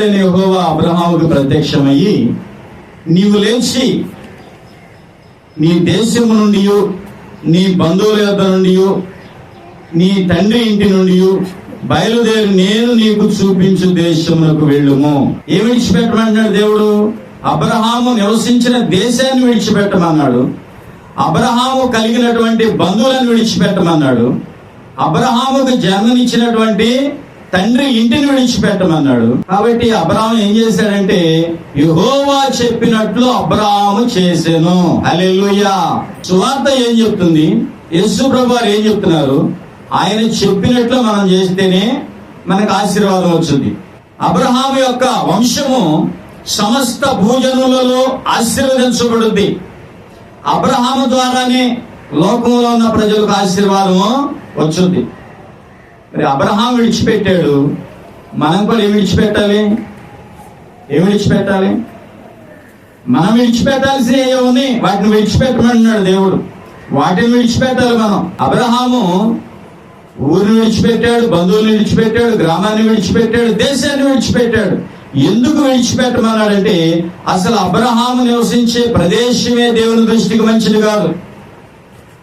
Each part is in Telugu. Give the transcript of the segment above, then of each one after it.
దేవుడైన యెహోవా అబ్రహాముకు ప్రత్యక్షమయ్యి, నీవు లేచి నీ దేశము నుండి, నీ బంధువుల యొద్ద నుండి, నీ తండ్రి ఇంటి నుండి బయలుదేరి నేను నీకు చూపించు దేశమునకు వెళ్ళుము. ఏమి విడిచిపెట్టమన్నాడు దేవుడు? అబ్రహాము నివసించిన దేశాన్ని విడిచిపెట్టమన్నాడు. అబ్రహాము కలిగినటువంటి బంధువులను విడిచిపెట్టమన్నాడు. అబ్రహాముకు జన్మనిచ్చినటువంటి తండ్రి ఇంటిని విడిచిపెట్టమన్నాడు. కాబట్టి అబ్రహాము ఏం చేశాడంటే, యెహోవా చెప్పినట్లు అబ్రహాము చేసెను. హల్లెలూయా. సువార్త ఏం చెప్తుంది? యేసు ప్రభువారు ఏం చెప్తున్నారు? ఆయన చెప్పినట్లు మనం చేస్తేనే మనకు ఆశీర్వాదం వచ్చింది. అబ్రహాము యొక్క వంశము సమస్త భూజనులలో ఆశీర్వదించబడుద్ది. అబ్రహాము ద్వారానే లోకంలో ఉన్న ప్రజలకు ఆశీర్వాదము వచ్చింది. మరి అబ్రహాం విడిచిపెట్టాడు, మనం కూడా ఏమి విడిచిపెట్టాలి? మనం విడిచిపెట్టాల్సిన ఏముంది? వాటిని విడిచిపెట్టమన్నాడు దేవుడు. వాటిని విడిచిపెట్టాలి మనం. అబ్రహాము ఊరిని విడిచిపెట్టాడు, బంధువులను విడిచిపెట్టాడు, గ్రామాన్ని విడిచిపెట్టాడు, దేశాన్ని విడిచిపెట్టాడు. ఎందుకు విడిచిపెట్టమన్నాడంటే, అసలు అబ్రహాము నివసించే ప్రదేశమే దేవుని దృష్టికి మంచిది కాదు.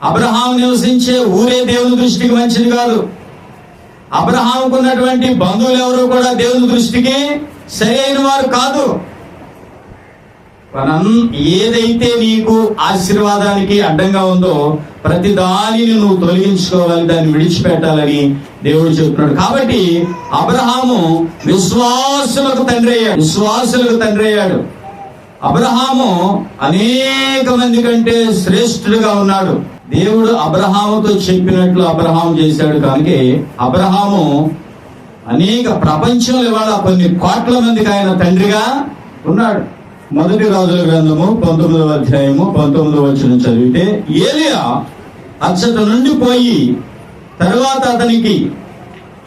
అబ్రహాము నివసించే ఊరే దేవుని దృష్టికి మంచిది కాదు. అబ్రహాముకు ఉన్నటువంటి బంధువులు ఎవరు కూడా దేవుని దృష్టికి సరైన వారు కాదు. ఏదైతే నీకు ఆశీర్వాదానికి అడ్డంగా ఉందో ప్రతి దానిని నువ్వు తొలగించుకోవాలి, దాన్ని విడిచిపెట్టాలని దేవుడు చెప్తున్నాడు. కాబట్టి అబ్రహాము విశ్వాసులకు తండ్రి అయ్యాడు. అబ్రహాము అనేక మంది కంటే శ్రేష్ఠుడుగా ఉన్నాడు. దేవుడు అబ్రహాముతో చెప్పినట్లు అబ్రహాము చేశాడు. కనుక అబ్రహాము అనేక ప్రపంచంలో ఇవాళ కొన్ని కోట్ల మందికి ఆయన తండ్రిగా ఉన్నాడు. మొదటి రాజుల గ్రంథము 19వ అధ్యాయము 19వ వచనం చదివితే, ఏలియా అచ్చట నుండి పోయి తరువాత అతనికి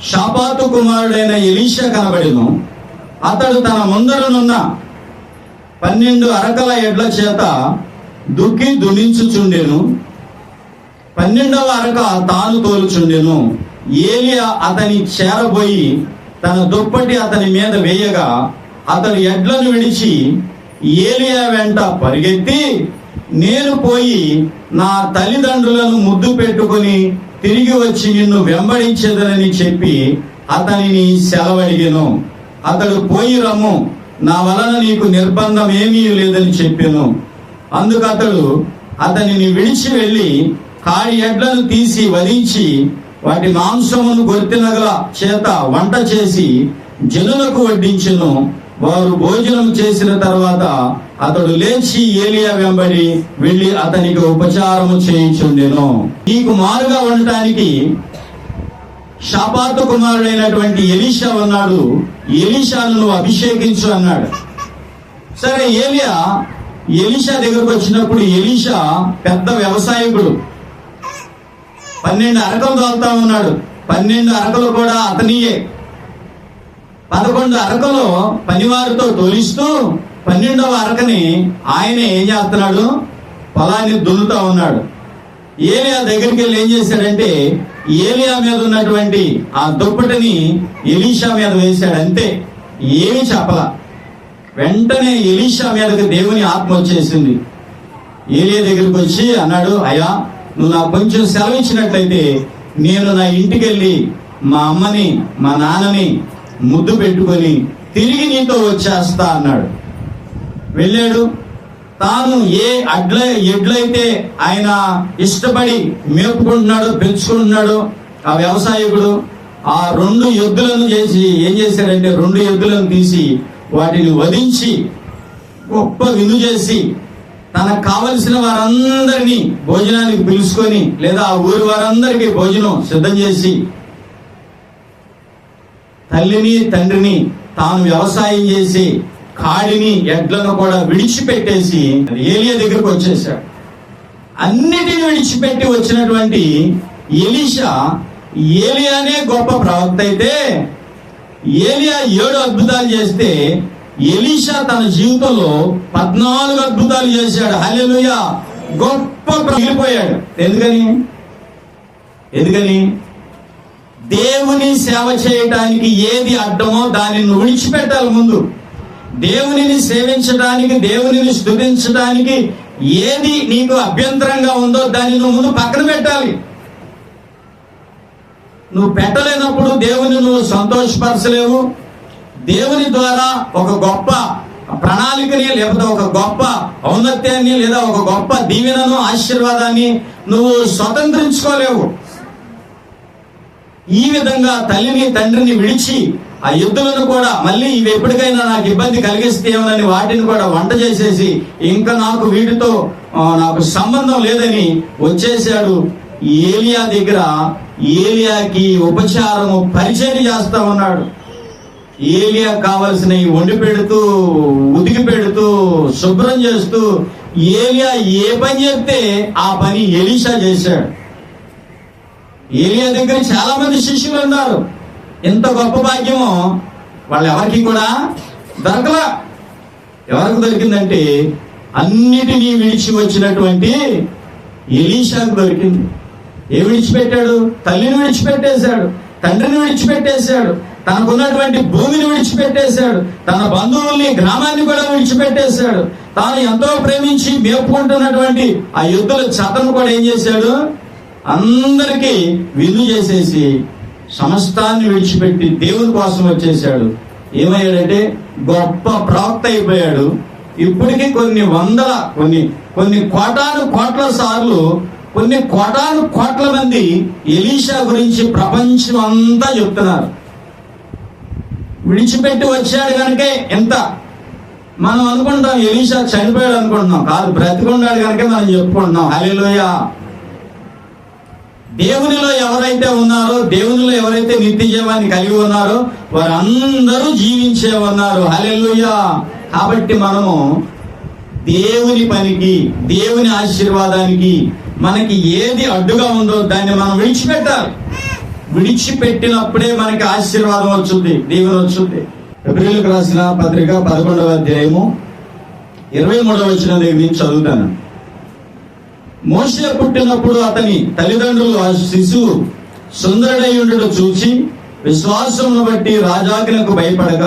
షాపాతు కుమారుడైన ఎలీషా కనబడెను. అతడు తన ముందరనున్న 12 అరకల ఎడ్ల చేత దుక్కి దున్నించుచుండెను. 12వ అరక తాను తోలుచుండెను. ఏలియా అతని చేరబోయి తన దుప్పటి అతని మీద వేయగా అతడు ఎడ్లను విడిచి ఏలియా వెంట పరిగెత్తి, నేను పోయి నా తల్లిదండ్రులను ముద్దు పెట్టుకుని తిరిగి వచ్చి నిన్ను వెంబడించేదనని చెప్పి అతనిని సెలవడిగెను. అతడు పోయి రమ్ము, నా వలన నీకు నిర్బంధం ఏమీ లేదని చెప్పాను. అందుకు అతడు అతనిని విడిచి వెళ్ళి కాడి ఎడ్లను తీసి వధించి వాటి మాంసమును గొర్రెనగల చేత వంట చేసి జనులకు వడ్డించెను. వారు భోజనం చేసిన తర్వాత అతడు లేచి ఏలియా వెంబడి వెళ్ళి అతనికి ఉపచారము చేయించుండెను. నీకు మారుగా ఉండటానికి షాపాతు కుమారుడైనటువంటి ఎలీషా ఉన్నాడు, ఎలీషాను నువ్వు అభిషేకించు అన్నాడు. సరే, ఎలీషా దగ్గరకు వచ్చినప్పుడు ఎలీషా పెద్ద వ్యవసాయకుడు. 12 అరకలు తోలుతా ఉన్నాడు. 12 అరకలు కూడా అతనియే. 11 అరకలు పనివారితో తోలిస్తూ 12వ అరకని ఆయనే ఏం చేస్తున్నాడు? పొలాన్ని దున్నుతా ఉన్నాడు. ఏలియా దగ్గరికి వెళ్ళి ఏం చేశాడంటే, ఏలియా మీద ఉన్నటువంటి ఆ దుప్పటిని ఎలీషా మీద వేశాడు. అంతే, ఏమీ చెప్పలా. వెంటనే ఎలీషా మీదకి దేవుని ఆత్మ వచ్చేసింది. ఏలియా దగ్గరికి వచ్చి అన్నాడు, అయ్యా, నువ్వు నాకు కొంచెం సెలవు ఇచ్చినట్లయితే నేను నా ఇంటికి వెళ్ళి మా అమ్మని మా నాన్నని ముద్దు పెట్టుకొని తిరిగి నీతో వచ్చేస్తా అన్నాడు. వెళ్ళాడు. తాను ఏ ఎడ్లయితే ఆయన ఇష్టపడి మేపుకుంటున్నాడో పెంచుకుంటున్నాడో ఆ వ్యవసాయకుడు, ఆ 2 ఎద్దులను చేసి ఏం చేశాడంటే 2 ఎద్దులను తీసి వాటిని వధించి గొప్ప విందు చేసి తనకు కావలసిన వారందరినీ భోజనానికి పిలుచుకొని, లేదా ఆ ఊరి వారందరికీ భోజనం సిద్ధం చేసి తల్లిని తండ్రిని తాను వ్యవసాయం చేసి కాడిని ఎడ్లను కూడా విడిచిపెట్టేసి ఏలియా దగ్గరకు వచ్చేసాడు. అన్నిటిని విడిచిపెట్టి వచ్చినటువంటి ఎలీషా, ఏలియానే గొప్ప ప్రవక్త అయితే ఏలియా 7 అద్భుతాలు చేస్తే ఎలీషా తన జీవితంలో 14 అద్భుతాలు చేశాడు. హల్లెలూయా. గొప్ప మిగిలిపోయాడు. ఎందుకని దేవుని సేవ చేయడానికి ఏది అడ్డమో దానిని నువ్వు విడిచిపెట్టాలి. ముందు దేవునిని సేవించడానికి, దేవునిని స్తుతించడానికి ఏది నీకు అభ్యంతరంగా ఉందో దాన్ని నువ్వు ముందు పక్కన పెట్టాలి. నువ్వు పెట్టలేనప్పుడు దేవుని నువ్వు సంతోషపరచలేవు. దేవుని ద్వారా ఒక గొప్ప ప్రణాళికని, లేకపోతే ఒక గొప్ప ఔన్నత్యాన్ని, లేదా ఒక గొప్ప దీవెనను, ఆశీర్వాదాన్ని నువ్వు స్వతంత్రించుకోలేవు. ఈ విధంగా తల్లిని తండ్రిని విడిచి ఆ ఎద్దులను కూడా మళ్ళీ ఇవి ఎప్పటికైనా నాకు ఇబ్బంది కలిగిస్తేమని వాటిని కూడా వంట చేసేసి ఇంకా నాకు వీటితో నాకు సంబంధం లేదని వచ్చేసాడు. ఏలియా దగ్గర ఏలియాకి ఉపచారము పరిచయం చేస్తా ఉన్నాడు. ఏలియా కావలసినవి వండి పెడుతూ, ఉతికి పెడుతూ, శుభ్రం చేస్తూ, ఏలియా ఏ పని చెప్తే ఆ పని ఎలీషా చేశాడు. ఏలియా దగ్గర చాలా మంది శిష్యులు ఉన్నారు. ఎంత గొప్ప భాగ్యమో వాళ్ళు ఎవరికి కూడా దొరకలా. ఎవరికి దొరికిందంటే అన్నిటినీ విడిచి వచ్చినటువంటి ఎలీషాకు దొరికింది. ఏ విడిచిపెట్టాడు? తల్లిని విడిచిపెట్టేశాడు, తండ్రిని విడిచిపెట్టేశాడు, తనకున్నటువంటి భూమిని విడిచిపెట్టేశాడు, తన బంధువుల్ని, గ్రామాన్ని కూడా విడిచిపెట్టేశాడు. తాను ఎంతో ప్రేమించి మేపుకుంటున్నటువంటి ఆ ఎద్దుల చతను కూడా ఏం చేశాడు? అందరికీ విందు చేసేసి సమస్తాన్ని విడిచిపెట్టి దేవుని కోసం వచ్చేసాడు. ఏమయ్యాడంటే గొప్ప ప్రవక్త అయిపోయాడు. ఇప్పటికీ కొన్ని కోటాను కోట్ల సార్లు, కొన్ని కోటాను కోట్ల మంది ఎలీషా గురించి ప్రపంచం అంతా చెప్తున్నారు. విడిచిపెట్టి వచ్చాడు కనుకే ఎంత మనం అనుకుంటాం, ఎలీషా చనిపోయాడు అనుకుంటున్నాం. కాదు, బ్రతికున్నాడు కనుకే మనం చెప్పుకుంటున్నాం. హల్లెలూయా. దేవునిలో ఎవరైతే ఉన్నారో, దేవునిలో ఎవరైతే నిత్య జీవాన్ని కలిగి ఉన్నారో వారందరూ జీవించే ఉన్నారు. హల్లెలూయా. కాబట్టి మనము దేవుని పనికి, దేవుని ఆశీర్వాదానికి మనకి ఏది అడ్డుగా ఉందో దాన్ని మనం విడిచిపెట్టాలి. విడిచిపెట్టినప్పుడే మనకి ఆశీర్వాదం వచ్చింది, దీవెన వచ్చింది. ఎబ్రీయులకు రాసిన పత్రిక 11వ అధ్యాయము 23వ వచనం దగ్గర నుంచి చదువుతాను. మోషే పుట్టినప్పుడు అతని తల్లిదండ్రులు ఆ శిశువు సుందరుడైయుండుట చూచి విశ్వాసమును బట్టి రాజాజ్ఞకు భయపడక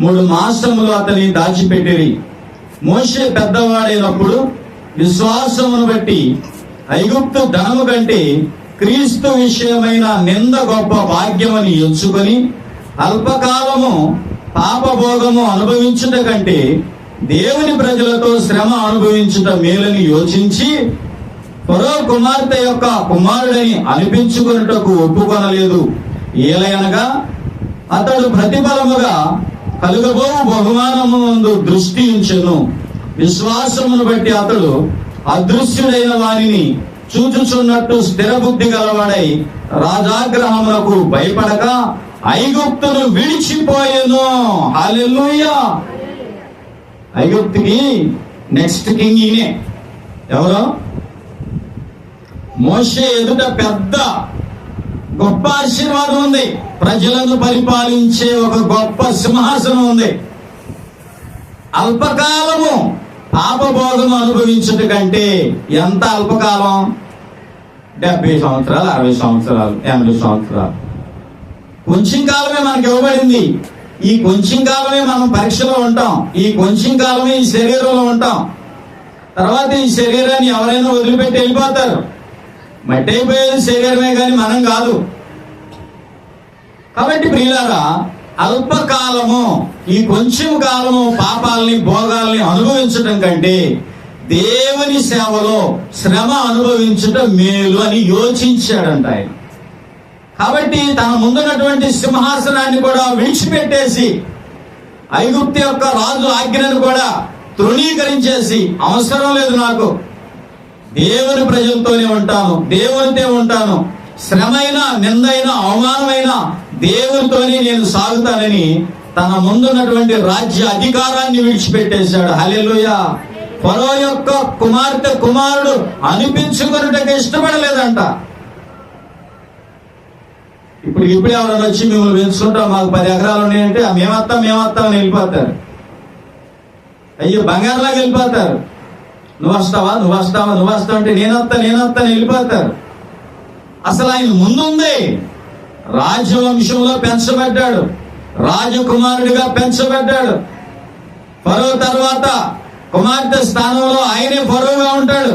3 మాసములు అతని దాచిపెట్టిరి. మోషే పెద్దవాడైనప్పుడు విశ్వాసమును బట్టి ఐగుప్తు ధనము కంటే క్రీస్తు విషయమైన నింద గొప్ప భాగ్యమని ఎంచుకొని అల్పకాలము పాపభోగము అనుభవించుట కంటే దేవుని ప్రజలతో శ్రమ అనుభవించుట మేలని యోచించి ఫరో కుమార్తె యొక్క కుమారుడని అనిపించుకొనుటకు ఒప్పుకొనలేదు. ఏలయనగా అతడు ప్రతిఫలముగా కలుగబో బహుమానము నందు దృష్టి ఉంచెను. విశ్వాసమును బట్టి అతడు అదృశ్యుడైన వారిని చూచుచున్నట్టు స్థిర బుద్ధి గలవాడై రాజాగ్రహమునకు భయపడక ఐగుప్తును విడిచిపోయెను. హల్లెలూయా. ఐగుప్తుకి నెక్స్ట్ కింగ్ ఈయనే. ఎవరు? మోషే ఎదుట పెద్ద గొప్ప ఆశీర్వాదం ఉంది. ప్రజలను పరిపాలించే ఒక గొప్ప సింహాసనం ఉంది. అల్పకాలము పాపభోగము అనుభవించుట కంటే, ఎంత అల్పకాలం? 70 సంవత్సరాలు, 60 సంవత్సరాలు, 80 సంవత్సరాలు. కొంచెం కాలమే మనకి ఇవ్వబడింది. ఈ కొంచెం కాలమే మనం పరీక్షలో ఉంటాం. ఈ కొంచెం కాలమే ఈ శరీరంలో ఉంటాం. తర్వాత ఈ శరీరాన్ని ఎవరైనా వదిలిపెట్టి వెళ్ళిపోతారు. మట్టి అయిపోయేది శరీరమే కానీ మనం కాదు. కాబట్టి ప్రియులారా, అల్పకాలము, ఈ కొంచెం కాలము పాపాలని, భోగాల్ని అనుభవించడం కంటే దేవుని సేవలో శ్రమ అనుభవించడం మేలు అని యోచించాడంట ఆయన. కాబట్టి తన ముందున్నటువంటి సింహాసనాన్ని కూడా విడిచిపెట్టేసి ఐగుప్తు యొక్క రాజు ఆజ్ఞను కూడా తృణీకరించేసి, అవసరం లేదు నాకు, దేవుని ప్రజలతోనే ఉంటాను, దేవునితో ఉంటాను, శ్రమైన, నిందైన, అవమానమైన దేవునితోనే నేను సాగుతానని తన ముందున్నటువంటి రాజ్య అధికారాన్ని విడిచిపెట్టేశాడు. హల్లెలూయా. ఫరో యొక్క కుమార్తె కుమారుడు అనిపించుకున్నట్టుగా ఇష్టపడలేదంట. ఇప్పుడు ఎవరైనా వచ్చి మిమ్మల్ని పెంచుకుంటాం, మాకు 10 ఎకరాలు ఉన్నాయంటే మేమత్తాం అని వెళ్ళిపోతారు. అయ్యో బంగారులాగా వెళ్ళిపోతారు. నువ్వు వస్తావా అంటే నేనొత్తా అని వెళ్ళిపోతారు. అసలు ఆయన ముందుంది, రాజవంశంలో పెంచబడ్డాడు, రాజకుమారుడిగా పెంచబడ్డాడు. ఫరో తర్వాత కుమార్తె స్థానంలో ఆయనే ఫరోగా ఉంటాడు.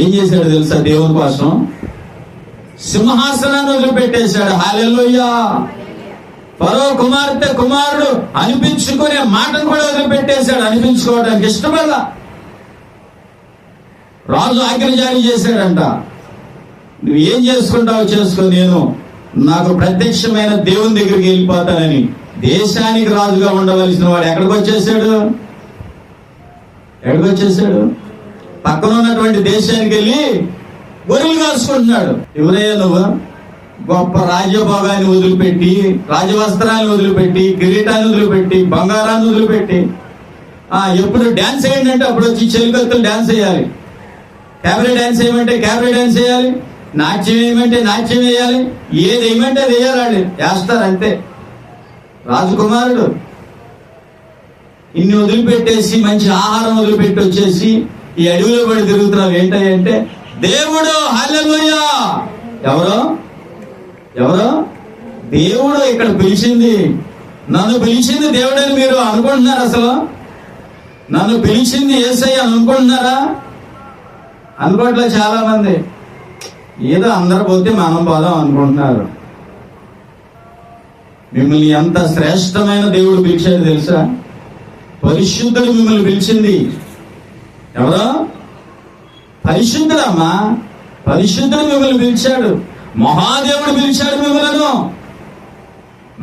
ఏం చేశాడు తెలుసా? దేవుని కోసం సింహాసనాన్ని వదిలిపెట్టేశాడు. హల్లెలూయా. ఫరో కుమార్తె కుమారుడు అనిపించుకునే మాటను కూడా వదిలిపెట్టేశాడు. అనిపించుకోవడానికి ఇష్టపడలా. రాజు ఆజ్ఞ జారీ చేశాడంట, నువ్వు ఏం చేసుకుంటావో చేసుకో, నేను నాకు ప్రత్యక్షమైన దేవుని దగ్గరికి వెళ్ళిపోతానని. దేశానికి రాజుగా ఉండవలసిన వాడు ఎక్కడికి వచ్చేసాడు? పక్కన ఉన్నటువంటి దేశానికి వెళ్ళి గొర్రెలు కాసుకుంటున్నాడు. ఎవరయ్యా నువ్వు? గొప్ప రాజ్యభోగాన్ని వదిలిపెట్టి, రాజవస్త్రాన్ని వదిలిపెట్టి, కిరీటాన్ని వదిలిపెట్టి, బంగారాన్ని వదిలిపెట్టి, ఎప్పుడు డాన్స్ వేయండి అంటే అప్పుడు వచ్చి చెలికత్తులు డాన్స్ వేయాలి, క్యాబరే డాన్స్ వేయమంటే క్యాబరే డాన్స్ వేయాలి, నాట్యం వేయమంటే నాట్యం వేయాలి, ఏది వేయమంటే అది వేయాలి, వేస్తారు అంతే. రాజకుమారుడు ఇన్ని వదిలిపెట్టేసి, మంచి ఆహారం వదిలిపెట్టి వచ్చేసి ఈ అడవిలో పడి తిరుగుతున్నావు ఏంటంటే దేవుడు. హల్లెలూయా. ఎవరో దేవుడు ఇక్కడ పిలిచింది. నన్ను పిలిచింది దేవుడని మీరు అనుకుంటున్నారా? అసలు నన్ను పిలిచింది యేసయ్య అనుకుంటున్నారా? అనుకోవట్లే చాలా మంది. ఏదో అందరు పోతే మనం పోదాం అనుకుంటున్నారు. మిమ్మల్ని ఎంత శ్రేష్టమైన దేవుడు పిలిచాడు తెలుసా? పరిశుద్ధుడు మిమ్మల్ని పిలిచింది. ఎవరో పరిశుద్ధుడమ్మా, పరిశుద్ధుడు మిమ్మల్ని పిలిచాడు. మహాదేవుడు పిలిచాడు మిమ్మల్ని.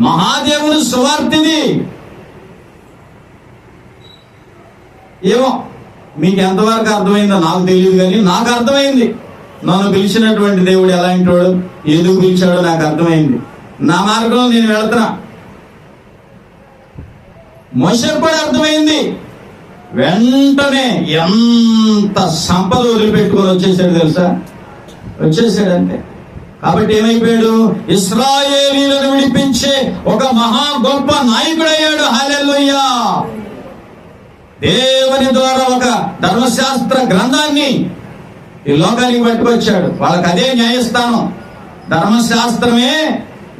మహాదేవుడు సువార్తిది. ఏమో మీకు ఎంతవరకు అర్థమైందో నాకు తెలియదు, కానీ నాకు అర్థమైంది. నన్ను పిలిచినటువంటి దేవుడు ఎలాంటి వాడు, ఎందుకు పిలిచాడో నాకు అర్థమైంది. నా మార్గంలో నేను వెళుతున్నా. మోషేకు కూడా అర్థమైంది. వెంటనే ఎంత సంపద వదిలిపెట్టుకొని వచ్చేసాడు తెలుసా? వచ్చేసాడంతే. కాబట్టి ఏమైపోయాడు? ఇశ్రాయేలీయులను విడిపించే ఒక మహా గొప్ప నాయకుడయ్యాడు. హల్లెలూయా. దేవుని ద్వారా ఒక ధర్మశాస్త్ర గ్రంథాన్ని ఈ లోకానికి పట్టుకొచ్చాడు. వాళ్ళకి అదే న్యాయస్థానం. ధర్మశాస్త్రమే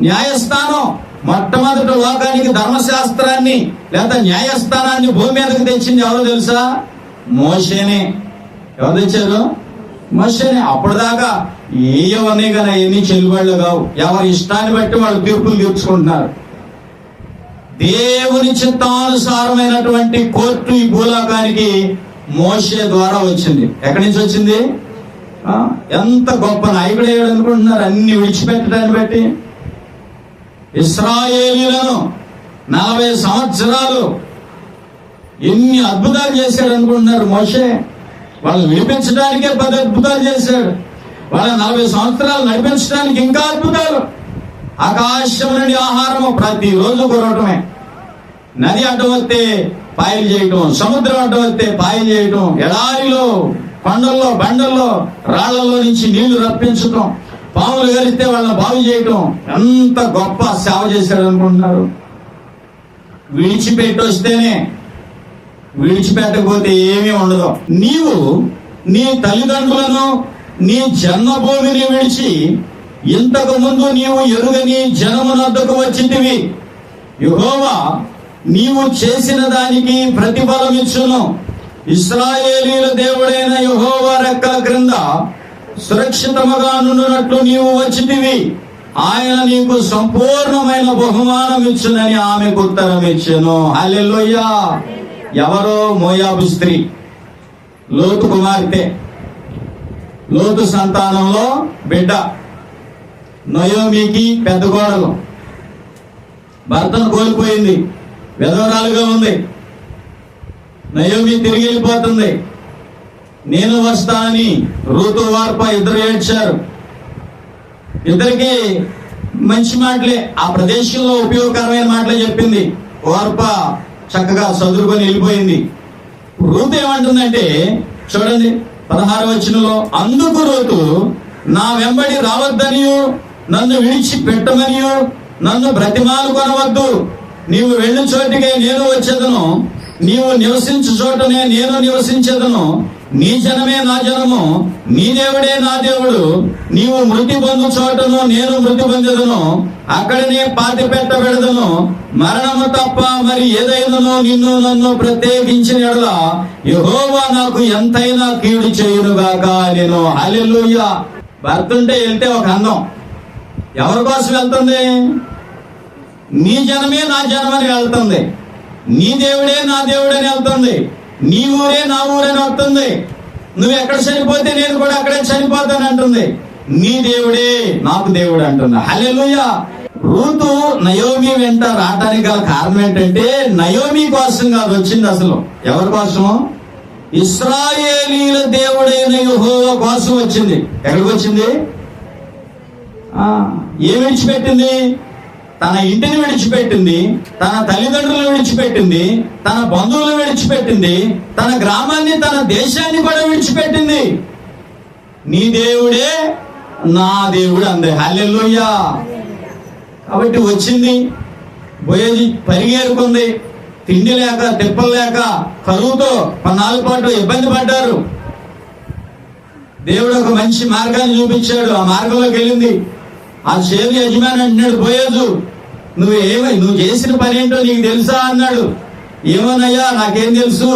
న్యాయస్థానం. మొట్టమొదటి లోకానికి ధర్మశాస్త్రాన్ని లేదా న్యాయస్థానాన్ని భూమి మీదకి తెచ్చింది ఎవరో తెలుసా? మోషేనే. ఎవరు తెచ్చారు? మోషేనే. అప్పుడు దాకా ఏవన్నీ కానీ అవన్నీ చెల్లుబాళ్ళు కావు. ఎవరి ఇష్టాన్ని బట్టి వాళ్ళు తీర్పులు తీర్చుకుంటున్నారు. దేవుని చిత్తానుసారమైనటువంటి కోర్టు ఈ భూలోకానికి మోషే ద్వారా వచ్చింది. ఎక్కడి నుంచి వచ్చింది? ఎంత గొప్ప నాయకుడు అయ్యాడు అనుకుంటున్నారు. అన్ని విడిచిపెట్టడాన్ని బట్టి ఇశ్రాయేలీయులను 40 సంవత్సరాలు ఎన్ని అద్భుతాలు చేశాడు అనుకుంటున్నారు మోషే. వాళ్ళని విడిపించడానికే 10 అద్భుతాలు చేశాడు. వాళ్ళని 40 సంవత్సరాలు నడిపించడానికి ఇంకా అద్భుతాలు. ఆకాశం నుండి ఆహారము ప్రతిరోజు కురవటమే. నది అడ్డం వస్తే పాయలు చేయటం, సముద్రం అడ్డం వస్తే పాయలు చేయటం, ఎడారిలో కొండల్లో బండల్లో రాళ్లలో నుంచి నీళ్లు రప్పించటం, పాములు కలిస్తే వాళ్ళని బాగు చేయటం. ఎంత గొప్ప సేవ చేశాడు అనుకుంటున్నారు. విడిచిపెట్టి వస్తేనే, విడిచిపెట్టకపోతే ఏమీ ఉండదు. నీవు నీ తల్లిదండ్రులను, నీ జన్మభూమిని విడిచి ఇంతకు ముందు నీవు ఎరుగని జనమునొద్దకు వచ్చితివి. యెహోవా నీవు చేసిన దానికి ప్రతిఫలం ఇచ్చును. ఇశ్రాయేలీయుల దేవుడైన యెహోవా రెక్కల క్రింద సురక్షితముగా నుండునట్లు నీవు వచ్చితివి. ఆయన నీకు సంపూర్ణమైన బహుమానం ఇచ్చునని ఆమెకు ఉత్తరం ఇచ్చెను. హల్లెలూయా. ఎవరో? మోయాబు స్త్రీ, లోతు కుమార్తె, లోతు సంతానంలో బిడ్డ. నయోమికి పెద్ద కోడలు. భర్తను కోల్పోయింది, విధవరాలుగా ఉంది. నయోమి తిరిగి వెళ్ళిపోతుంది. నేను వస్తానని రూతు వార్ప ఇద్దరు ఏడ్చారు. ఇద్దరికి మంచి మాటలే, ఆ ప్రదేశంలో ఉపయోగకరమైన మాటలే చెప్పింది. వార్ప చక్కగా చదువుకొని వెళ్ళిపోయింది. రూతు ఏమంటుందంటే చూడండి 16వ వచనంలో, అందుకు రూతు నా వెంబడి రావద్దనియు నన్ను విడిచి పెట్టమనియు నన్ను బ్రతిమాలు కొనవద్దు. నీవు వెళ్ళు చోటికే నేను వచ్చేదను, నీవు నివసించు చోటనే నేను నివసించేదను. నీ జనమే నా జనము, నీ దేవుడే నా దేవుడు. నీవు మృతి పొందు చోటను నేను మృతి పొందెదను, అక్కడనే పాతి పెట్టబెడదను. మరణము తప్ప మరి ఏదైనానో నిన్ను నన్ను ప్రత్యేకించిన యెడల యెహోవా నాకు ఎంతైనా కీడు చేయునుగాక నేను. హల్లెలూయా. భర్తుంటే వెళ్తే ఒక అందం. ఎవరి కోసం వెళ్తుంది? నీ జనమే నా జనమని వెళ్తుంది, నీ దేవుడే నా దేవుడని వెళ్తుంది, నీ ఊరే నా ఊరని వస్తుంది. నువ్వు ఎక్కడ చనిపోతే నేను కూడా అక్కడే చనిపోతాను అంటుంది. నీ దేవుడే నాకు దేవుడు అంటుంది. హల్లెలూయా. రూతు నయోమి వెంట రావడానికి గల కారణం ఏంటంటే నయోమి కోసం కాదు వచ్చింది. అసలు ఎవరి కోసం? ఇశ్రాయేలీల దేవుడైన యెహోవా కోసం వచ్చింది. ఎక్కడికి వచ్చింది? ఏం విడిచిపెట్టింది? తన ఇంటిని విడిచిపెట్టింది, తన తల్లిదండ్రులను విడిచిపెట్టింది, తన బంధువులను విడిచిపెట్టింది, తన గ్రామాన్ని తన దేశాన్ని కూడా విడిచిపెట్టింది. నీ దేవుడే నా దేవుడు అంది. హల్లెలూయా. కాబట్టి వచ్చింది, పోయేది, పరిగేరుకుంది. తిండి లేక తిప్పలు లేక కరువుతో కొన్నాళ్ళ పాటు ఇబ్బంది పడ్డారు. దేవుడు ఒక మంచి మార్గాన్ని చూపించాడు. ఆ మార్గంలోకి వెళ్ళింది. ఆ చేరు యజమాని అంటున్నాడు, పోయేదు నువ్వు చేసిన పని ఏంటో నీకు తెలుసా అన్నాడు. ఏమోనయ్యా నాకేం తెలుసు,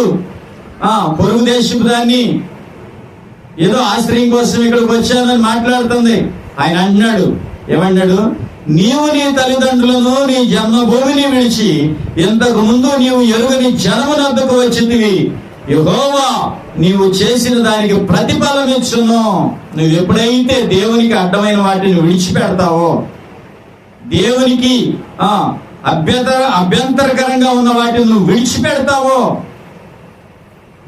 పొరుగు దేశపు దాన్ని ఏదో ఆశ్రయం కోసం ఇక్కడికి వచ్చానని మాట్లాడుతుంది. ఆయన అంటున్నాడు, ఏమన్నాడు? నీవు నీ తల్లిదండ్రులను నీ జన్మభూమిని విడిచి ఇంతకు ముందు నీవు ఎరుగని జనమునద్దకు వచ్చిందివి. యెహోవా నీవు చేసిన దానికి ప్రతిఫలం ఇచ్చును. నువ్వు ఎప్పుడైతే దేవునికి అడ్డమైన వాటిని విడిచిపెడతావో, దేవునికి అభ్యంతరకరంగా ఉన్న వాటిని నువ్వు విడిచిపెడతావో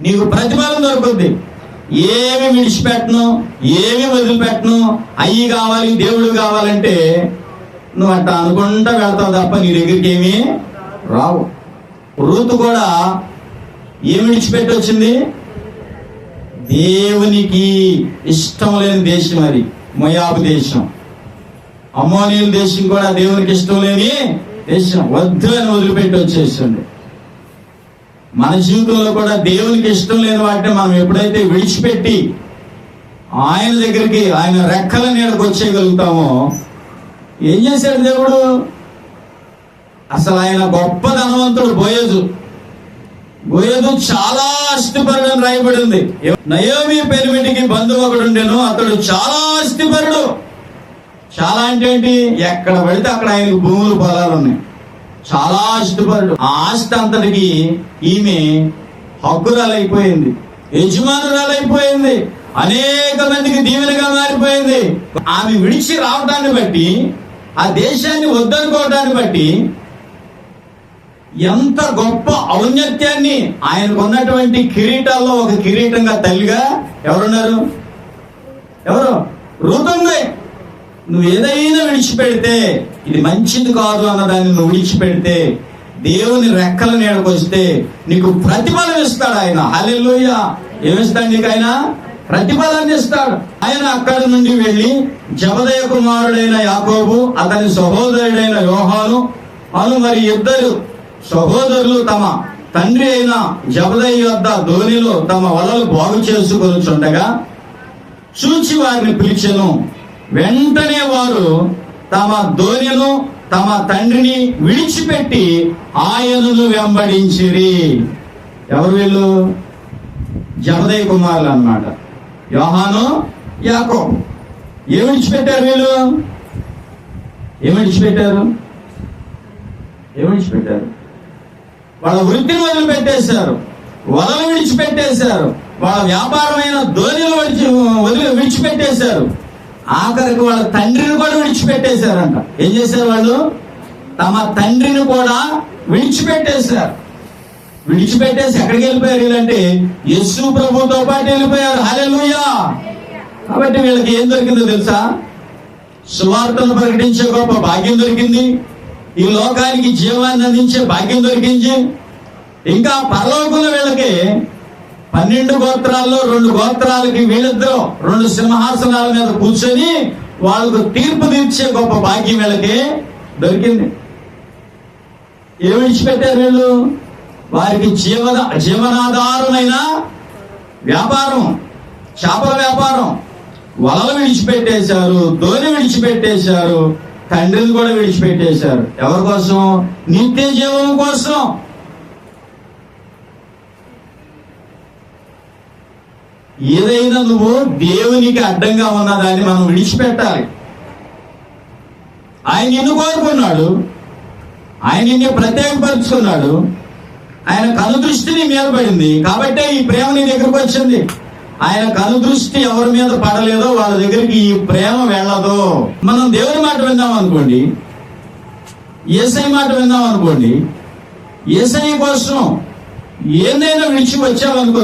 నీకు ప్రతిఫలం దొరుకుద్ది. ఏమి విడిచిపెట్టను, ఏమి వదిలిపెట్టను, అయ్యి కావాలి దేవుడు కావాలంటే నువ్వు అట్లా అనుకుంటా వెళ్తావు తప్ప నీ దగ్గరికి ఏమీ రావు. రూతు కూడా ఏమి విడిచిపెట్టి వచ్చింది? దేవునికి ఇష్టం లేని దేశం అది, మోయాబు దేశం. అమ్మోనీయుల దేశం కూడా దేవునికి ఇష్టం లేని దేశం. వద్దు అని వదిలిపెట్టి వచ్చేసింది. మన జీవితంలో కూడా దేవునికి ఇష్టం లేని వాటిని మనం ఎప్పుడైతే విడిచిపెట్టి ఆయన దగ్గరికి, ఆయన రెక్కల నీడకు వచ్చేయగలుగుతామో, ఏం చేశాడు దేవుడు? అసలు ఆయన గొప్ప ధనవంతుడు. బోయేజు చాలా ఆస్తిపరుడు అని రాయబడింది. నయోమి పెనిమిటికి బంధువు ఒకడు ఉండేను, అతడు చాలా ఆస్తిపరుడు. చాలా అంటే ఏంటి? ఎక్కడ పడితే అక్కడ ఆయనకు భూములు పొలాలు ఉన్నాయి. చాలా ఆస్తిపరుడు. ఆ ఆస్తి అంతటికి ఈమె హక్కురాలైపోయింది, యజమానురాలైపోయింది, అనేక మందికి దీవెనగా మారిపోయింది. ఆమె విడిచి రావడాన్ని బట్టి, ఆ దేశాన్ని వద్దనుకోవడాన్ని బట్టి ఎంత గొప్ప ఔన్నత్యాన్ని, ఆయనకు ఉన్నటువంటి కిరీటాల్లో ఒక కిరీటంగా తల్లిగా ఎవరున్నారు? ఎవరు? రూతుంది. నువ్వు ఏదైనా విడిచిపెడితే, ఇది మంచిది కాదు అన్నదాన్ని నువ్వు విడిచిపెడితే, దేవుని రెక్కల నీడకు వస్తే నీకు ప్రతిఫలం ఇస్తాడు ఆయన. హల్లెలూయా. ఏమిస్తాడు నీకు? ఆయన ప్రతిఫలాన్ని ఇస్తాడు. ఆయన అక్కడి నుండి వెళ్లి జబదయి కుమారుడైన యాకోబు, అతని సహోదరుడైన యోహాను అను మరి ఇద్దరు సహోదరులు తమ తండ్రి అయిన జబదయి వద్ద ధోనిలో తమ వలలు బాగు చేసుకొనుచుండగా చూచి వారిని పిలిచెను. వెంటనే వారు తమ ధోనిను తమ తండ్రిని విడిచిపెట్టి ఆయనను వెంబడించిరి. ఎవరు వీళ్ళు? జబదయి కుమారులు అన్నమాట, యోహాను, యాకోబు. ఏం విడిచిపెట్టారు వీళ్ళు? ఏం విడిచిపెట్టారు? వాళ్ళ వృత్తిని వదిలిపెట్టేశారు, వలలు విడిచిపెట్టేశారు, వాళ్ళ వ్యాపారమైన ధోనిలు విడిచిపెట్టేశారు. ఆఖరికి వాళ్ళ తండ్రిని కూడా విడిచిపెట్టేశారంట. ఏం చేశారు వాళ్ళు? తమ తండ్రిని కూడా విడిచిపెట్టేశారు. విడిచిపెట్టేసి ఎక్కడికి వెళ్ళిపోయారు వీళ్ళంటే యేసు ప్రభుతో పాటు వెళ్ళిపోయారు. హల్లెలూయా. కాబట్టి వీళ్ళకి ఏం దొరికిందో తెలుసా? సువార్తను ప్రకటించే గొప్ప భాగ్యం దొరికింది, ఈ లోకానికి జీవాన్ని అందించే భాగ్యం దొరికింది. ఇంకా పరలోకంలో వీళ్ళకి 12 గోత్రాల్లో 2 గోత్రాలకి వీళ్ళిద్దరూ 2 సింహాసనాల మీద కూర్చొని వాళ్ళకు తీర్పు తీర్చే గొప్ప భాగ్యం వీళ్ళకి దొరికింది. ఏమి విడిచిపెట్టారు వీళ్ళు? వారికి జీవనాధారమైన వ్యాపారం, చేపల వ్యాపారం, వలలు విడిచిపెట్టేశారు, ధోని విడిచిపెట్టేశారు, తండ్రిని కూడా విడిచిపెట్టేశారు. ఎవరి కోసం? నిత్య జీవం కోసం. ఏదైనా నువ్వు దేవునికి అడ్డంగా ఉన్న దాన్ని మనం విడిచిపెట్టాలి. ఆయన నిన్ను కోరుకున్నాడు, ఆయన నిన్ను ప్రత్యేకపరుచుకున్నాడు, ఆయన కనుదృష్టి నీ మీద పడింది కాబట్టే ఈ ప్రేమ నీ దగ్గరకు వచ్చింది. ఆయన కనుదృష్టి ఎవరి మీద పడలేదో వాళ్ళ దగ్గరికి ఈ ప్రేమ వెళ్ళదు. మనం దేవుని మాట విందాం అనుకోండి, యేసయ్య మాట విందాం అనుకోండి, యేసయ్య కోసం ఏదైనా విడిచి వచ్చావనుకో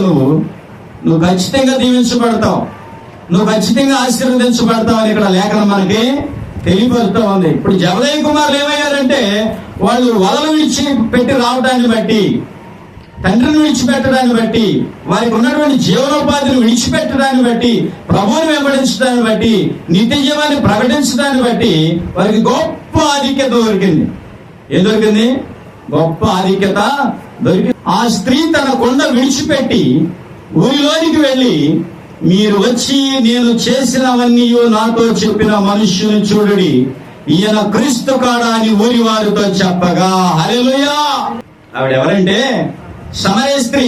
నువ్వు ఖచ్చితంగా దీవించబడతావు, నువ్వు ఖచ్చితంగా ఆశీర్వదించబడతావు అని ఇక్కడ లేఖనం మనకి తెలియపరుస్తూ ఉంది. ఇప్పుడు జబదయ్య కుమారులు ఏమయ్యారంటే, వాళ్ళు వలలు విడిచి పెట్టి రావడాన్ని బట్టి, తండ్రిని విడిచిపెట్టడాన్ని బట్టి, వారికి ఉన్నటువంటి జీవనోపాధిని విడిచిపెట్టడాన్ని బట్టి, ప్రభువుని వెంబడించడాన్ని బట్టి, నిత్య జీవాన్ని ప్రకటించడాన్ని బట్టి వారికి గొప్ప ఆధిక్యత దొరికింది. ఏం దొరికింది? గొప్ప ఆధిక్యత దొరికింది. ఆ స్త్రీ తన కొండ విడిచిపెట్టి ఊరిలోనికి వెళ్ళి, మీరు వచ్చి నేను చేసినవన్నీ నాతో చెప్పిన మనుష్యుని చూడుడి, ఈయన క్రీస్తు కాడా అని ఊరి వారితో చెప్పగా. హల్లెలూయా! ఆవిడ ఎవరంటే సమరయ స్త్రీ.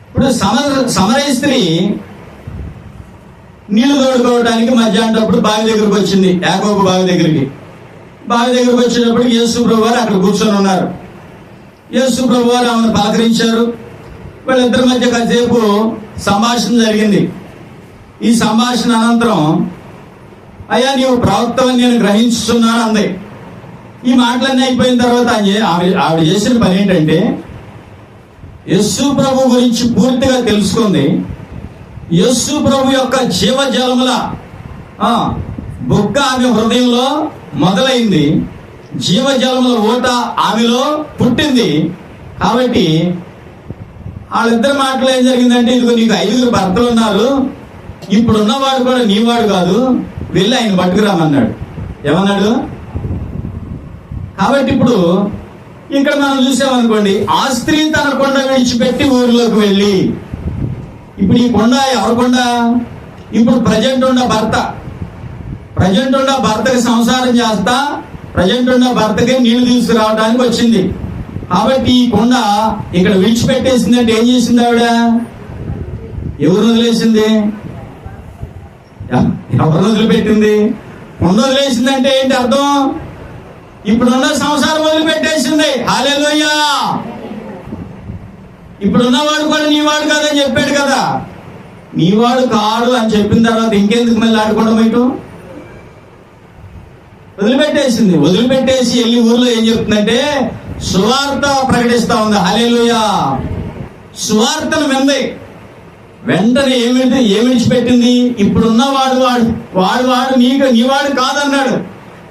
ఇప్పుడు సమరయ స్త్రీ నీళ్లు తోడుకోవడానికి మధ్యాహ్నప్పుడు బావి దగ్గరకు వచ్చింది, యాకోబు బావి దగ్గరికి. బావి దగ్గరకు వచ్చేటప్పుడు యేసు ప్రభు వారు అక్కడ కూర్చొని ఉన్నారు. యేసు ప్రభు వారు ఆమెను పలకరించారు. వీళ్ళిద్దరి మధ్య కాసేపు సంభాషణ జరిగింది. ఈ సంభాషణ అనంతరం, అయ్యా నీవు ప్రవక్తవని నేను గ్రహించుతున్నాను అంది. ఈ మాటలన్నీ అయిపోయిన తర్వాత ఆవిడ చేసిన పని ఏంటంటే, యేసు ప్రభు గురించి పూర్తిగా తెలుసుకుంది. యేసు ప్రభు యొక్క జీవజలముల బుగ్గ ఆమె హృదయంలో మొదలైంది, జీవజలముల ఊట ఆమెలో పుట్టింది. కాబట్టి వాళ్ళిద్దరి మాటలు ఏం జరిగిందంటే, ఇదిగో నీకు 5 భర్తలు ఉన్నారు, ఇప్పుడున్నవాడు కూడా నీవాడు కాదు, వెళ్ళి ఆయన పట్టుకురామన్నాడు. ఏమన్నాడు? కాబట్టి ఇప్పుడు ఇక్కడ మనం చూసామనుకోండి, ఆ స్త్రీ తన కొండ విడిచిపెట్టి ఊరిలోకి వెళ్ళి, ఇప్పుడు ఈ కొండ ఎవరి కొండ? ఇప్పుడు ప్రజెంట్ ఉన్న భర్తకి సంసారం చేస్తా, ప్రజెంట్ ఉన్న భర్తకి నీళ్లు తీసుకురావడానికి వచ్చింది. కాబట్టి ఈ కొండ ఇక్కడ విడిచిపెట్టేసిందంటే ఏం చేసింది ఆవిడ? ఎవరు వదిలేసింది? ఎవరు వదిలిపెట్టింది? కొండ వదిలేసిందంటే ఏంటి అర్థం? ఇప్పుడున్న సంసారం వదిలిపెట్టేసింది. హల్లెలూయా! ఇప్పుడున్నవాడు కూడా నీవాడు కాదని చెప్పాడు కదా. నీవాడు కాడు అని చెప్పిన తర్వాత ఇంకెందుకు మళ్ళీ ఆడుకోవడం? ఇటు వదిలిపెట్టేసి వెళ్ళి ఊర్లో ఏం చెప్తుందంటే సువార్త ప్రకటిస్తా ఉంది. హల్లెలూయా! సువార్తను వింది. వెంటనే ఏమి విడిచిపెట్టింది? ఇప్పుడున్న వాడు నీవాడు కాదన్నాడు.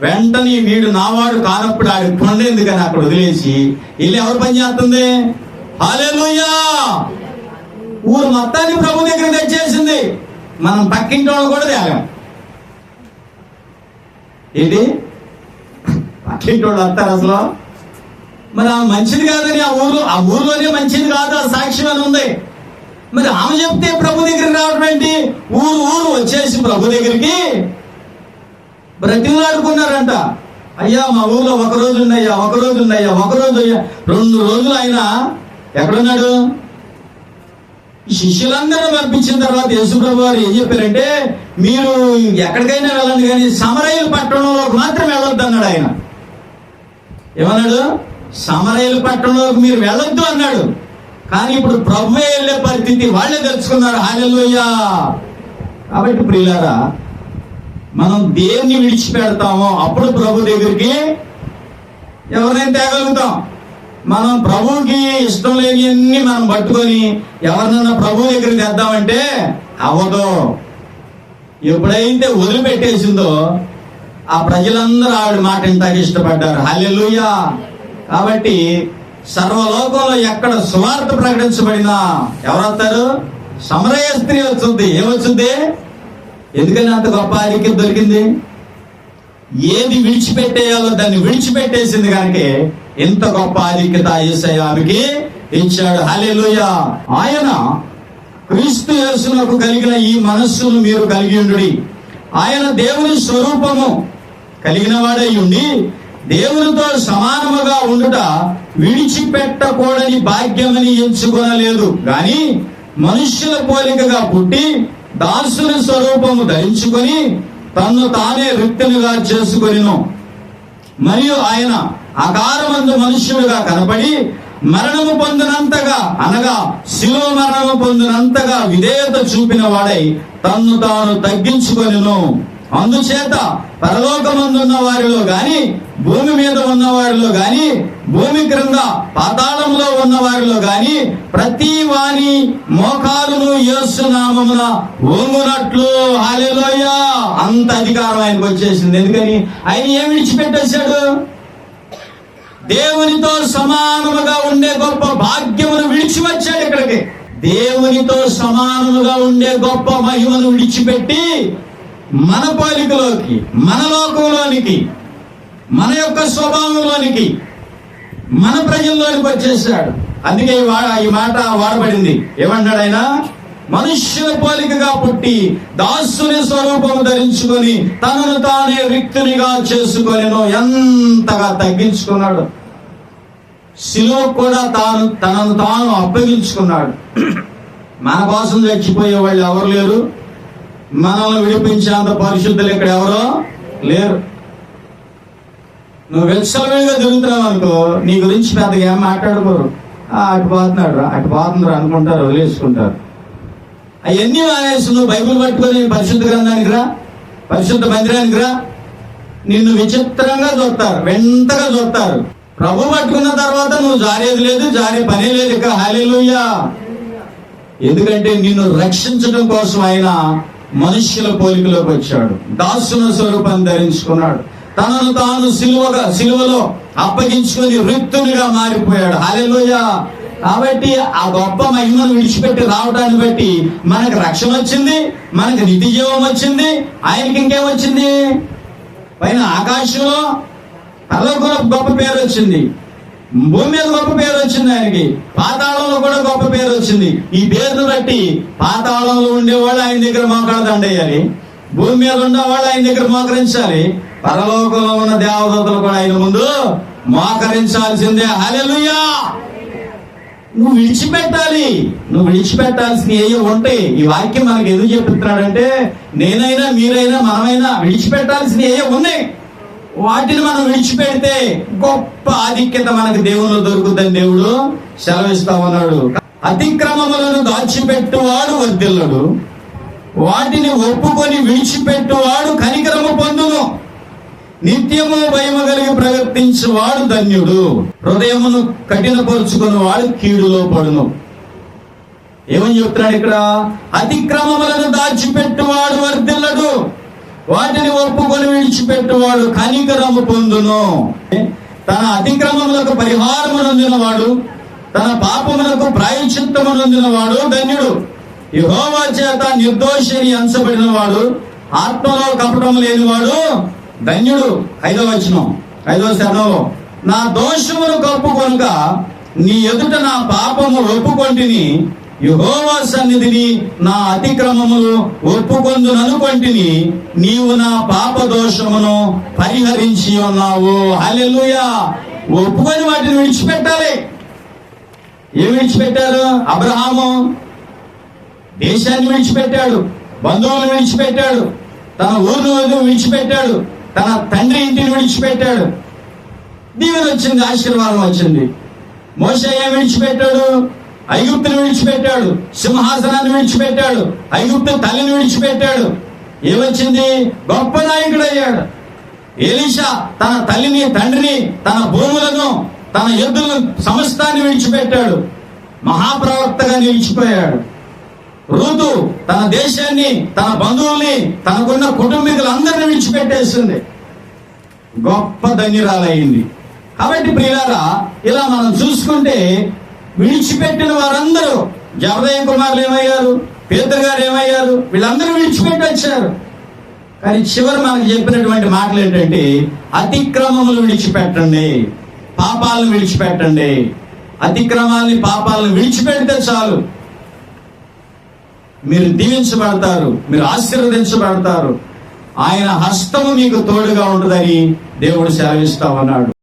వెంటనే వీడు నావాడు కానప్పుడు ఆడి కొండ ఎందుకని అక్కడ వదిలేసి వెళ్ళి ఎవరు పని చేస్తుంది? హల్లెలూయా! ఊరు మొత్తాన్ని ప్రభు దగ్గర తెచ్చేసింది. మనం పక్కింటి వాళ్ళు కూడా తేగాం. ఏంటి పక్కింటి వాళ్ళు వస్తారు అసలు? మరి ఆమె మంచిది కాదని ఆ ఊర్లోనే మంచిది కాదు ఆ సాక్ష్యం అని ఉంది. మరి ఆమె చెప్తే ప్రభు దగ్గరికి రావడం ఏంటి? ఊరు వచ్చేసి ప్రభు దగ్గరికి బ్రతిలాడుకున్నారంట. అయ్యా మా ఊర్లో ఒక రోజు ఉన్నాయ్యా, 2 రోజులు ఆయన ఎక్కడున్నాడు? ఈ శిష్యులందరూ పంపించిన తర్వాత యేసు ప్రభు వారు ఏం చెప్పారంటే, మీరు ఎక్కడికైనా వెళ్ళండి కానీ సమరయలు పట్టణంలోకి మాత్రం వెళ్ళొద్దు అన్నాడు ఆయన. ఏమన్నాడు? సమరయలు పట్టణంలోకి మీరు వెళ్ళొద్దు అన్నాడు. కానీ ఇప్పుడు ప్రభువే వెళ్ళే పరిస్థితి వాళ్ళే తెలుసుకున్నారు. హల్లెలూయా! కాబట్టి ప్రియులారా, మనం దేన్ని విడిచిపెడతామో అప్పుడు ప్రభు దగ్గరికి ఎవరినైనా తేగలుగుతాం. మనం ప్రభువుకి ఇష్టం లేనివన్నీ మనం పట్టుకొని ఎవరినైనా ప్రభు దగ్గరికి తెద్దామంటే అవ్వదు. ఎప్పుడైతే వదిలిపెట్టేసిందో ఆ ప్రజలందరూ ఆవిడ మాట ఇంతకు ఇష్టపడ్డారు. హల్లెలూయా! కాబట్టి సర్వలోకంలో ఎక్కడ సువార్త ప్రకటించబడినా ఎవరు వస్తారు? సమరయ స్త్రీ వచ్చింది. ఏమొచ్చింది? ఎందుకని అంత గొప్ప ఆధిక్యత దొరికింది? ఏది విడిచిపెట్టేయాలో దాన్ని విడిచిపెట్టేసింది కనుక ఎంత గొప్ప ఆధిక్యత యేసయ్య ఆమెకి ఇచ్చాడు. హల్లెలూయా! ఆయన క్రీస్తు యేసునకు కలిగిన ఈ మనస్సును మీరు కలిగి ఉండుడి. ఆయన దేవుని స్వరూపము కలిగిన వాడై ఉండి దేవునితో సమానముగా ఉండుట విడిచిపెట్టకూడని భాగ్యమని ఎంచుకొనలేదు గాని మనుష్యుల పోలికగా పుట్టి దాసుని స్వరూపము ధరించుకొని తన్ను తానే రిక్తునిగా చేసుకొనిను. మరియు ఆయన ఆకారమందు మనుష్యుడుగా కనపడి మరణము పొందినంతగా అనగా శిలువ మరణము పొందినంతగా విధేయత చూపిన వాడై తన్ను తాను తగ్గించుకొనిను. అందుచేత పరలోకమందున్న వారిలో గాని భూమి మీద ఉన్న వారిలో గాని భూమి క్రింద పాతాళంలో ఉన్న వారిలో గాని ప్రతి వాని మోకాలును యేసు నామమున వంగునట్లు. హల్లెలూయా! అంత అధికారం ఆయనకు వచ్చేసింది. ఎందుకని? ఆయన ఏమి విడిచిపెట్టేశాడు? దేవునితో సమానముగా ఉండే గొప్ప భాగ్యమును విడిచి వచ్చాడు ఇక్కడికి. దేవునితో సమానముగా ఉండే గొప్ప మహిమను విడిచిపెట్టి మన పోలికలోకి, మన లోకంలోనికి, మన యొక్క స్వభావంలోనికి, మన ప్రజల్లోనికి వచ్చేసాడు. అందుకే ఈ మాట వాడబడింది. ఏమన్నాడు ఆయన? మనుష్యుల పోలికగా పుట్టి దాసుని స్వరూపము ధరించుకొని తనను తానే రిక్తునిగా చేసుకొనెను. ఎంతగా తగ్గించుకున్నాడు. శిలువ కూడా తనను తాను అప్పగించుకున్నాడు. మన కోసం చచ్చిపోయే వాళ్ళు ఎవరు లేరు. మనల్ని విడిపించేంత పరిశుద్ధులు ఇక్కడ ఎవరో లేరు. నువ్వు వెచ్చలవిడిగా తిరుగుతున్నావు అనుకో, నీ గురించి పెద్దగా ఏం మాట్లాడుకోరు. అటు పోతున్నాడు రా, అటు పోతుందిరా అనుకుంటారు, వదిలేసుకుంటారు. అవన్నీ మానేసి నువ్వు బైబిల్ పట్టుకొని పరిశుద్ధ గ్రంథానికి రా, పరిశుద్ధ మందిరానికి రా, నిన్ను విచిత్రంగా చూస్తారు, వెంటగా చూస్తారు. ప్రభు పట్టుకున్న తర్వాత నువ్వు జారేది లేదు, జారే పనే లేదు ఇక. హల్లెలూయా! ఎందుకంటే నిన్ను రక్షించడం కోసం ఆయన మనుష్యుల పోలికలోకి వచ్చాడు. దాసుని స్వరూపాన్ని ధరించుకున్నాడు. తనను తాను సిలువలో అప్పగించుకొని రిక్తునిగా మారిపోయాడు. హల్లెలూయా! కాబట్టి ఆ గొప్ప మహిమను విడిచిపెట్టి రావడాన్ని బట్టి మనకు రక్షణ వచ్చింది, మనకు నిత్య జీవం వచ్చింది. ఆయనకి ఇంకేమొచ్చింది? పైన ఆకాశంలో పరలోకంలో గొప్ప పేరు వచ్చింది, భూమి మీద గొప్ప పేరు వచ్చింది ఆయనకి, పాతాళంలో కూడా గొప్ప పేరు వచ్చింది. ఈ పేరును బట్టి పాతాళంలో ఉండేవాళ్ళు ఆయన దగ్గర మోకాలు దండేయాలి, భూమి మీద ఉండేవాళ్ళు ఆయన దగ్గర మోకరించాలి, పరలోకంలో ఉన్న దేవదూతలు కూడా ఆయన ముందు మోకరించాల్సిందే. హల్లెలూయా! నువ్వు విడిచిపెట్టాలి. నువ్వు విడిచిపెట్టాల్సిన ఏవో ఉంటాయి. ఈ వాక్యం మనకి ఎందుకు చెప్తున్నాడంటే, నేనైనా మీరైనా మనమైనా విడిచిపెట్టాల్సిన ఏవో ఉన్నాయి. వాటిని మనం విడిచిపెడితే గొప్ప ఆధిక్యత మనకు దేవునిలో దొరుకుతుందని దేవుడు సెలవిస్తా ఉన్నాడు. అతిక్రమములను దాచిపెట్టువాడు వర్ధిల్లడు, వాటిని ఒప్పుకొని విడిచిపెట్టువాడు కనికరము పొందును. నిత్యము భయము కలిగి ప్రవర్తించువాడు ధన్యుడు. హృదయమును కఠినపరుచుకుని వాడు కీడులో పడును. ఏమని చెప్తున్నాడు ఇక్కడ? అతిక్రమములను దాచిపెట్టువాడు వర్ధిల్లడు, వాటిని ఒప్పుకొని విడిచిపెట్టువాడు కనికరము పొందును. తన అతిక్రమములకు పరిహారము నొందినవాడు, తన పాపములకు ప్రాయశ్చిత్తము నొందినవాడు ధన్యుడు. యెహోవా చేత నిర్దోషి అని ఎంచబడిన వాడు, ఆత్మలో కపటము లేనివాడు ధన్యుడు. 5వ వచనం, 5వ శరణంలో, నా దోషమును కప్పుకొనుక నీ ఎదుట నా పాపము ఒప్పుకొంటిని, యెహోవా సన్నిధిని నా అతిక్రమములు ఒప్పుకొందుననుకొంటిని, నీవు నా పాప దోషమును పరిహరించి ఉన్నావు. హల్లెలూయా! ఒప్పుకొని వాటిని విడిచిపెట్టాలి. ఏమి విడిచిపెట్టారు? అబ్రహాము దేశాన్ని విడిచిపెట్టాడు, బంధువులను విడిచిపెట్టాడు, తన ఊరును విడిచిపెట్టాడు, తన తండ్రి ఇంటిని విడిచిపెట్టాడు. దీవెన వచ్చింది, ఆశీర్వాదం వచ్చింది. మోషే ఏమి విడిచిపెట్టాడు? ఐగుప్తుని విడిచిపెట్టాడు, సింహాసనాన్ని విడిచిపెట్టాడు, ఐగుప్తు తల్లిని విడిచిపెట్టాడు. ఏమొచ్చింది? గొప్ప నాయకుడు అయ్యాడు. ఎలీషా తన తల్లిని, తండ్రిని, తన భూములను, తన ఎద్దులను, సమస్తాన్ని విడిచిపెట్టాడు, మహాప్రవక్తగా నిలిచిపోయాడు. రూతు తన దేశాన్ని, తన బంధువుల్ని, తనకున్న కుటుంబీకులందరినీ విడిచిపెట్టేసింది. గొప్ప ధన్యురాలయ్యింది. కాబట్టి ప్రియులారా, ఇలా మనం చూసుకుంటే విడిచిపెట్టిన వారందరూ, జబదయి కుమారులు ఏమయ్యారు, పేతురు గారు ఏమయ్యారు, వీళ్ళందరూ విడిచిపెట్టి వచ్చారు. కానీ చివరి మనకు చెప్పినటువంటి మాటలు ఏంటంటే, అతిక్రమములు విడిచిపెట్టండి, పాపాలను విడిచిపెట్టండి. అతిక్రమాలని, పాపాలను విడిచిపెడితే చాలు. మీరు దీవించబడతారు, మీరు ఆశీర్వదించబడతారు, ఆయన హస్తము మీకు తోడుగా ఉంటుందని దేవుడు సెలవిస్తా ఉన్నాడు.